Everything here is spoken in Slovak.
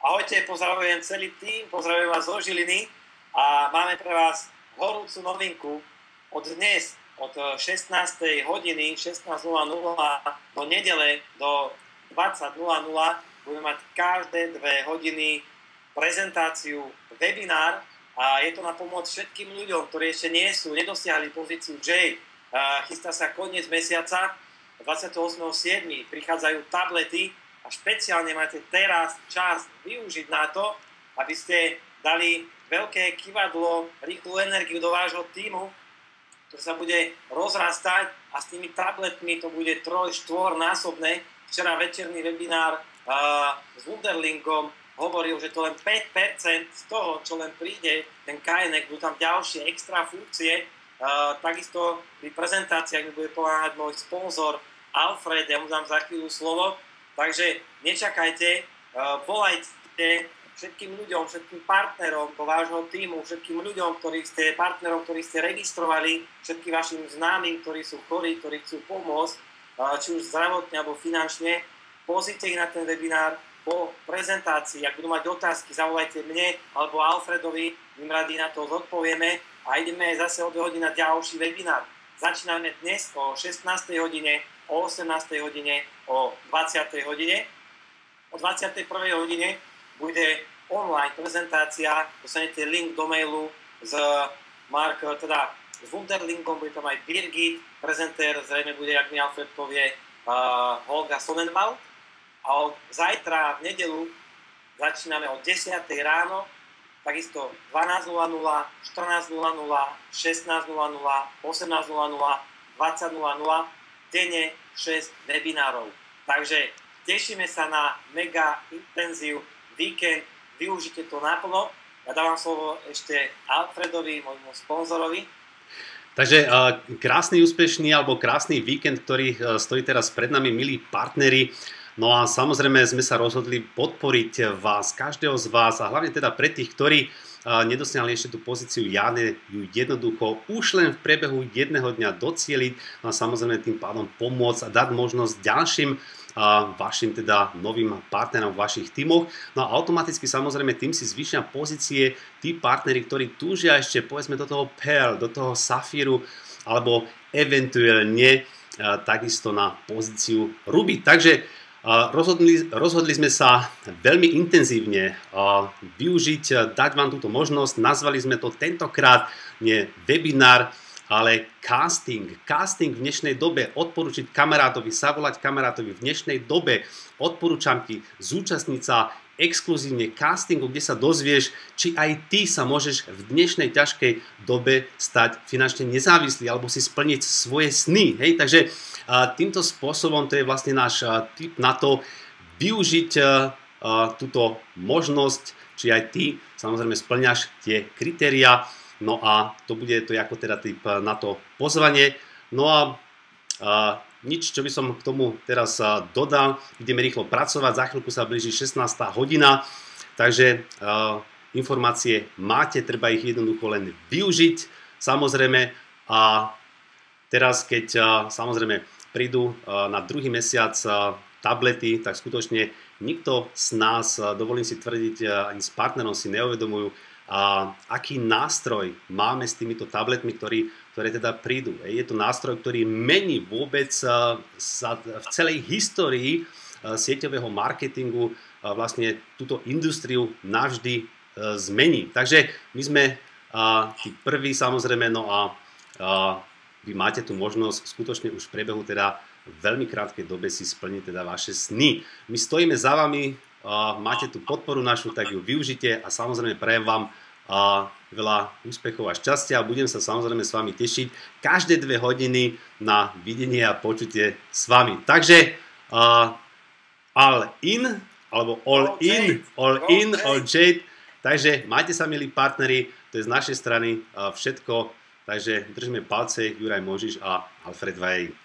Ahojte, pozdravujem celý tým, pozdravujem vás zo Žiliny a máme pre vás horúcu novinku. Od dnes, od 16. hodiny, 16:00 do nedele do 20:00 budeme mať každé 2 hodiny prezentáciu, webinár a je to na pomoc všetkým ľuďom, ktorí ešte nedosiahli pozíciu J. Chystá sa koniec mesiaca, 28.7. prichádzajú tablety a špeciálne máte teraz čas využiť na to, aby ste dali veľké kývadlo, rýchlu energiu do vášho tímu, ktorý sa bude rozrastať a s tými tabletmi to bude 3-4 násobné. Včera večerný webinár s Wunderlingom hovoril, že to len 5% z toho, čo len príde, ten KNX, budú tam ďalšie extra funkcie. Takisto pri prezentáciách mi bude pomáhať môj sponzor Alfred, ja mu dám za chvíľu slovo. Takže nečakajte, volajte všetkým ľuďom, všetkým partnerom do vášho tímu, všetkým ľuďom, partnerom, ktorí ste registrovali, všetkým vašim známym, ktorí sú chorí, ktorí chcú pomôcť, či už zdravotne alebo finančne. Pozrite ich na ten webinár po prezentácii. Ak budú mať otázky, zavolajte mne alebo Alfredovi, my radi na to zodpovieme a ideme zase o 2 hodiny na ďalší webinár. Začíname dnes o 16. hodine, o 18. hodine, o 20. hodine. O 21. hodine bude online prezentácia, dostanete link do mailu s Wunderlingom, bude tam aj Birgit, prezentér, zrejme bude, ak mi Alfred povie, Holga Sonnenwald. A od zajtra v nedeľu začíname o 10. ráno, takisto 12:00, 14:00, 16:00, 18:00, 20:00, denne 6 webinárov. Takže tešíme sa na mega intenzív víkend, využite to naplno. Ja dávam slovo ešte Alfredovi, môjmu sponzorovi. Takže krásny, úspešný alebo krásny víkend, ktorý stojí teraz pred nami, milí partneri. No a samozrejme sme sa rozhodli podporiť vás, každého z vás a hlavne teda pre tých, ktorí nedosiahli ešte tú pozíciu, ju jednoducho už len v priebehu jedného dňa docieliť, no a samozrejme tým pádom pomôcť a dať možnosť ďalším vašim teda novým partnerom v vašich tímoch. No a automaticky samozrejme tým si zvýšia pozície tí partneri, ktorí túžia ešte povedzme do toho Pearl, do toho Safíru alebo eventuálne takisto na pozíciu Ruby. Takže rozhodli sme sa veľmi intenzívne využiť, dať vám túto možnosť. Nazvali sme to tentokrát nie webinár, ale casting. Casting v dnešnej dobe, odporúčiť kamarátovi, zavolať kamarátovi v dnešnej dobe. Odporúčam ti zúčastniť sa exkluzívne castingu, kde sa dozvieš, či aj ty sa môžeš v dnešnej ťažkej dobe stať finančne nezávislý alebo si splniť svoje sny. Hej? Takže týmto spôsobom to je vlastne náš tip na to využiť túto možnosť, či aj ty samozrejme splňaš tie kritériá. No a to je ako teda tip na to pozvanie. No a nič, čo by som k tomu teraz dodal, ideme rýchlo pracovať, za chvíľku sa blíži 16. hodina, takže informácie máte, treba ich jednoducho len využiť, samozrejme. A teraz, keď samozrejme prídu na druhý mesiac tablety, tak skutočne nikto z nás, dovolím si tvrdiť, ani s partnerom si neuvedomujú, aký nástroj máme s týmito tabletmi, ktoré teda prídu. Je to nástroj, ktorý mení vôbec v celej histórii sieťového marketingu vlastne túto industriu navždy zmení. Takže my sme tí prví samozrejme, no a vy máte tu možnosť skutočne už v priebehu teda veľmi krátkej dobe si splniť teda vaše sny. My stojíme za vami, máte tu podporu našu, tak ju využite a samozrejme prajem vám veľa úspechov a šťastia a budem sa samozrejme s vami tešiť každé 2 hodiny na videnie a počutie s vami. Takže all in, alebo all jade. Takže majte sa, milí partneri, to je z našej strany všetko. Takže držíme palce, Juraj Možiš a Alfred Vajej.